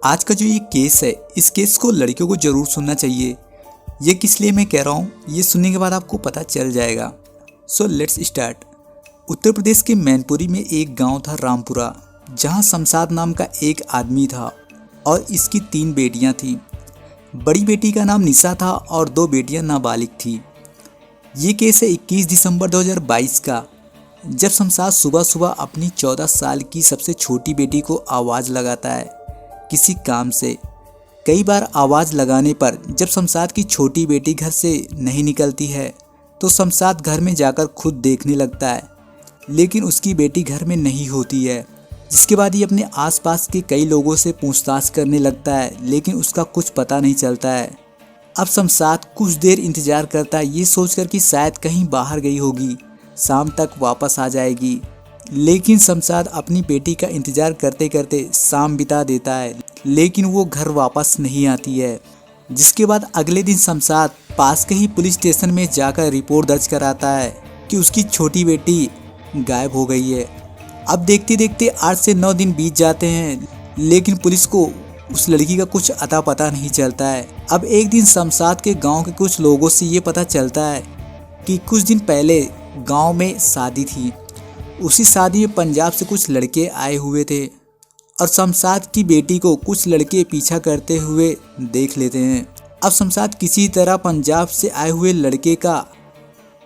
आज का जो ये केस है, इस केस को लड़कियों को जरूर सुनना चाहिए। ये किस लिए मैं कह रहा हूँ, ये सुनने के बाद आपको पता चल जाएगा। So let's start. Uttar Pradesh के मैनपुरी में एक गांव था रामपुरा, जहां शमशाद नाम का एक आदमी था और इसकी 3 बेटियां थीं। बड़ी बेटी का नाम निशा था और 2 बेटियां नाबालिग थी। ये केस है 21 दिसंबर 2022 का, जब शमशाद सुबह सुबह अपनी 14 साल की सबसे छोटी बेटी को आवाज़ लगाता है किसी काम से। कई बार आवाज़ लगाने पर जब शमशाद की छोटी बेटी घर से नहीं निकलती है तो शमशाद घर में जाकर खुद देखने लगता है, लेकिन उसकी बेटी घर में नहीं होती है। जिसके बाद ये अपने आसपास के कई लोगों से पूछताछ करने लगता है, लेकिन उसका कुछ पता नहीं चलता है। अब शमशाद कुछ देर इंतज़ार करता है, ये सोचकर कि शायद कहीं बाहर गई होगी, शाम तक वापस आ जाएगी। लेकिन शमशाद अपनी बेटी का इंतज़ार करते करते शाम बिता देता है, लेकिन वो घर वापस नहीं आती है। जिसके बाद अगले दिन शमशाद पास के ही पुलिस स्टेशन में जाकर रिपोर्ट दर्ज कराता है कि उसकी छोटी बेटी गायब हो गई है। अब देखते देखते 8 से 9 दिन बीत जाते हैं, लेकिन पुलिस को उस लड़की का कुछ अता पता नहीं चलता है। अब एक दिन शमशाद के गांव के कुछ लोगों से ये पता चलता है कि कुछ दिन पहले गांव में शादी थी। उसी शादी में पंजाब से कुछ लड़के आए हुए थे और शमशाद की बेटी को कुछ लड़के पीछा करते हुए देख लेते हैं। अब शमशाद किसी तरह पंजाब से आए हुए लड़के का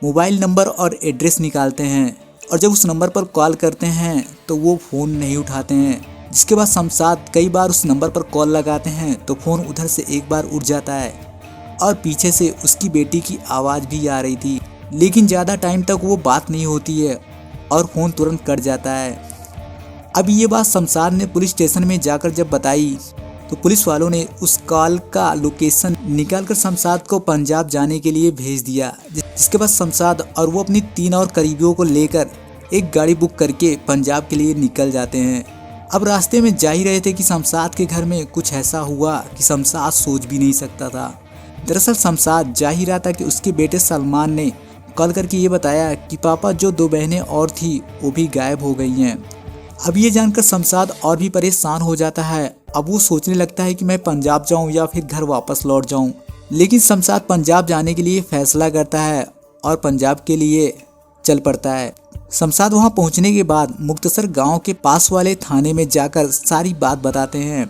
मोबाइल नंबर और एड्रेस निकालते हैं और जब उस नंबर पर कॉल करते हैं तो वो फ़ोन नहीं उठाते हैं। जिसके बाद शमशाद कई बार उस नंबर पर कॉल लगाते हैं तो फ़ोन उधर से एक बार उठ जाता है और पीछे से उसकी बेटी की आवाज़ भी आ रही थी, लेकिन ज़्यादा टाइम तक वो बात नहीं होती है और फ़ोन तुरंत कट जाता है। अब ये बात शमशाद ने पुलिस स्टेशन में जाकर जब बताई तो पुलिस वालों ने उस कॉल का लोकेशन निकालकर शमशाद को पंजाब जाने के लिए भेज दिया। जिसके बाद शमशाद और वो अपनी 3 और करीबियों को लेकर एक गाड़ी बुक करके पंजाब के लिए निकल जाते हैं। अब रास्ते में जा ही रहे थे कि शमशाद के घर में कुछ ऐसा हुआ कि शमशाद सोच भी नहीं सकता था। दरअसल शमशाद जा ही रहा था कि उसके बेटे सलमान ने कॉल करके ये बताया कि पापा जो 2 बहनें और थी वो भी गायब हो गई हैं। अब ये जानकर शमशाद और भी परेशान हो जाता है। अब वो सोचने लगता है कि मैं पंजाब जाऊं या फिर घर वापस लौट जाऊं। लेकिन शमशाद पंजाब जाने के लिए फैसला करता है और पंजाब के लिए चल पड़ता है। शमशाद वहां पहुंचने के बाद मुक्तसर गांव के पास वाले थाने में जाकर सारी बात बताते हैं,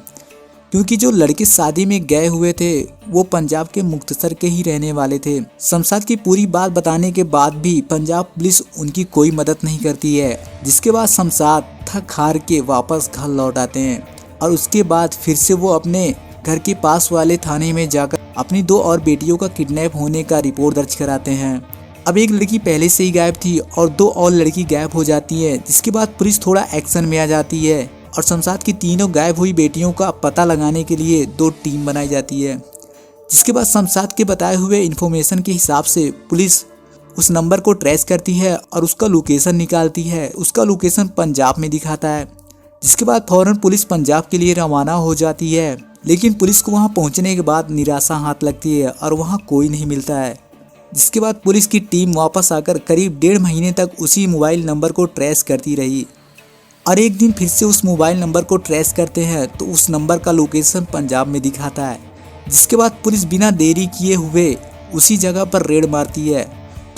क्योंकि जो लड़के शादी में गए हुए थे वो पंजाब के मुक्तसर के ही रहने वाले थे। शमशाद की पूरी बात बताने के बाद भी पंजाब पुलिस उनकी कोई मदद नहीं करती है। जिसके बाद शमशाद थक हार के वापस घर लौट आते हैं और उसके बाद फिर से वो अपने घर के पास वाले थाने में जाकर अपनी 2 और बेटियों का किडनैप होने का रिपोर्ट दर्ज कराते हैं। अब एक लड़की पहले से ही गायब थी और 2 और लड़की गायब हो जाती है। जिसके बाद पुलिस थोड़ा एक्शन में आ जाती है और शमशाद की तीनों गायब हुई बेटियों का पता लगाने के लिए 2 टीम बनाई जाती है। जिसके बाद शमशाद के बताए हुए इन्फॉर्मेशन के हिसाब से पुलिस उस नंबर को ट्रेस करती है और उसका लोकेशन निकालती है। उसका लोकेशन पंजाब में दिखाता है। जिसके बाद फौरन पुलिस पंजाब के लिए रवाना हो जाती है, लेकिन पुलिस को वहां पहुंचने के बाद निराशा हाथ लगती है और वहां कोई नहीं मिलता है। जिसके बाद पुलिस की टीम वापस आकर करीब 1.5 महीने तक उसी मोबाइल नंबर को ट्रेस करती रही और एक दिन फिर से उस मोबाइल नंबर को ट्रेस करते हैं तो उस नंबर का लोकेशन पंजाब में दिखाता है। जिसके बाद पुलिस बिना देरी किए हुए उसी जगह पर रेड मारती है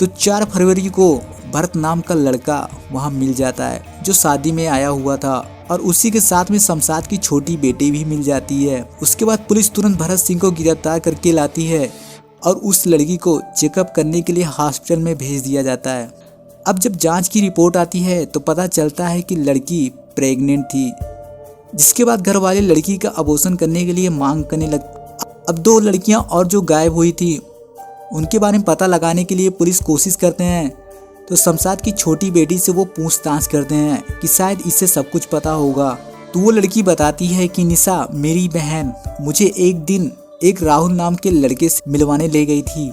तो 4 फरवरी को भरत नाम का लड़का वहां मिल जाता है जो शादी में आया हुआ था और उसी के साथ में शमशाद की छोटी बेटी भी मिल जाती है। उसके बाद पुलिस तुरंत भरत सिंह को गिरफ्तार करके लाती है और उस लड़की को चेकअप करने के लिए हॉस्पिटल में भेज दिया जाता है। अब जब जांच की रिपोर्ट आती है तो पता चलता है कि लड़की प्रेग्नेंट थी। जिसके बाद घर वाले लड़की का अबॉर्शन करने के लिए मांग करने लग। अब 2 लड़कियां और जो गायब हुई थी उनके बारे में पता लगाने के लिए पुलिस कोशिश करते हैं तो शमशाद की छोटी बेटी से वो पूछताछ करते हैं कि शायद इससे सब कुछ पता होगा। तो वो लड़की बताती है कि निशा मेरी बहन मुझे एक दिन एक राहुल नाम के लड़के से मिलवाने ले गई थी।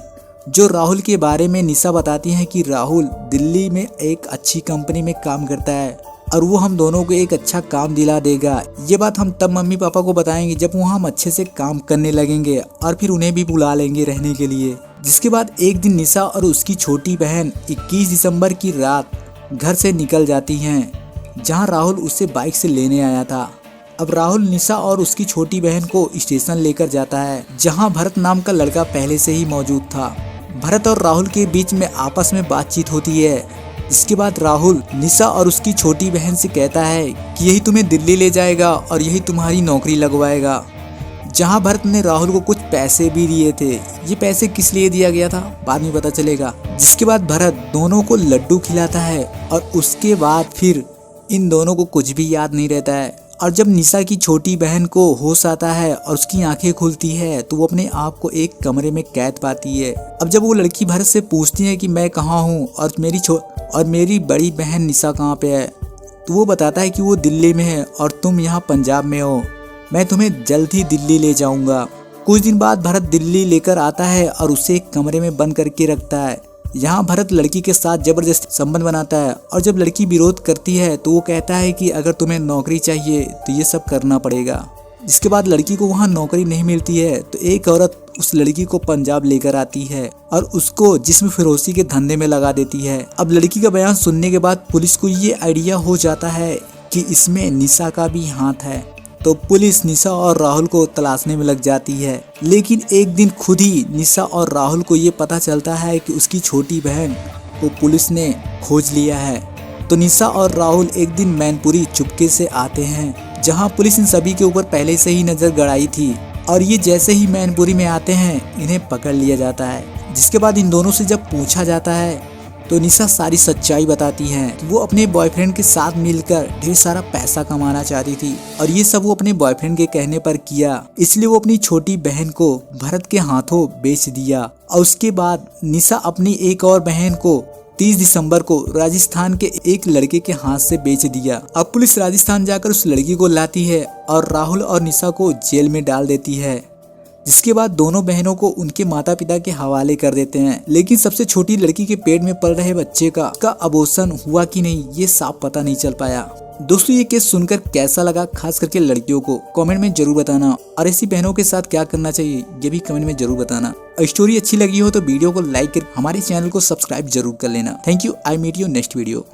जो राहुल के बारे में निशा बताती है कि राहुल दिल्ली में एक अच्छी कंपनी में काम करता है और वो हम दोनों को एक अच्छा काम दिला देगा। ये बात हम तब मम्मी पापा को बताएंगे जब वहाँ हम अच्छे से काम करने लगेंगे और फिर उन्हें भी बुला लेंगे रहने के लिए। जिसके बाद एक दिन निशा और उसकी छोटी बहन 21 दिसंबर की रात घर से निकल जाती हैं, जहां राहुल उसे बाइक से लेने आया था। अब राहुल निशा और उसकी छोटी बहन को स्टेशन लेकर जाता है, जहां भरत नाम का लड़का पहले से ही मौजूद था। भरत और राहुल के बीच में आपस में बातचीत होती है। इसके बाद राहुल निशा और उसकी छोटी बहन से कहता है कि यही तुम्हें दिल्ली ले जाएगा और यही तुम्हारी नौकरी लगवाएगा। जहां भरत ने राहुल को कुछ पैसे भी दिए थे। ये पैसे किस लिए दिया गया था बाद में पता चलेगा। जिसके बाद भरत दोनों को लड्डू खिलाता है और उसके बाद फिर इन दोनों को कुछ भी याद नहीं रहता है। और जब निशा की छोटी बहन को होश आता है और उसकी आंखें खुलती है तो वो अपने आप को एक कमरे में कैद पाती है। अब जब वो लड़की भरत से पूछती है कि मैं कहाँ हूँ और मेरी बड़ी बहन निशा कहाँ पे है, तो वो बताता है कि वो दिल्ली में है और तुम यहाँ पंजाब में हो। मैं तुम्हें जल्द ही दिल्ली ले जाऊंगा। कुछ दिन बाद भरत दिल्ली लेकर आता है और उसे एक कमरे में बंद करके रखता है। यहाँ भरत लड़की के साथ जबरदस्त संबंध बनाता है और जब लड़की विरोध करती है तो वो कहता है कि अगर तुम्हें नौकरी चाहिए तो ये सब करना पड़ेगा। जिसके बाद लड़की को वहाँ नौकरी नहीं मिलती है तो एक औरत उस लड़की को पंजाब लेकर आती है और उसको जिस्म फिरोशी के धंधे में लगा देती है। अब लड़की का बयान सुनने के बाद पुलिस को ये आइडिया हो जाता है कि इसमें निशा का भी हाथ है, तो पुलिस निशा और राहुल को तलाशने में लग जाती है। लेकिन एक दिन खुद ही निशा और राहुल को ये पता चलता है कि उसकी छोटी बहन को पुलिस ने खोज लिया है। तो निशा और राहुल एक दिन मैनपुरी चुपके से आते हैं, जहां पुलिस इन सभी के ऊपर पहले से ही नजर गड़ाई थी। और ये जैसे ही मैनपुरी में आते हैं इन्हें पकड़ लिया जाता है। जिसके बाद इन दोनों से जब पूछा जाता है तो निशा सारी सच्चाई बताती है कि वो अपने बॉयफ्रेंड के साथ मिलकर ढेर सारा पैसा कमाना चाहती थी और ये सब वो अपने बॉयफ्रेंड के कहने पर किया। इसलिए वो अपनी छोटी बहन को भरत के हाथों बेच दिया। और उसके बाद निशा अपनी एक और बहन को 30 दिसंबर को राजस्थान के एक लड़के के हाथ से बेच दिया। अब पुलिस राजस्थान जाकर उस लड़की को लाती है और राहुल और निशा को जेल में डाल देती है। जिसके बाद दोनों बहनों को उनके माता पिता के हवाले कर देते हैं। लेकिन सबसे छोटी लड़की के पेट में पल रहे बच्चे का अबॉर्शन हुआ कि नहीं ये साफ पता नहीं चल पाया। दोस्तों ये केस सुनकर कैसा लगा, खास करके लड़कियों को कमेंट में जरूर बताना। और ऐसी बहनों के साथ क्या करना चाहिए ये भी कमेंट में जरूर बताना। और स्टोरी अच्छी लगी हो तो वीडियो को लाइक कर हमारे चैनल को सब्सक्राइब जरूर कर लेना। Thank you. I meet you next video.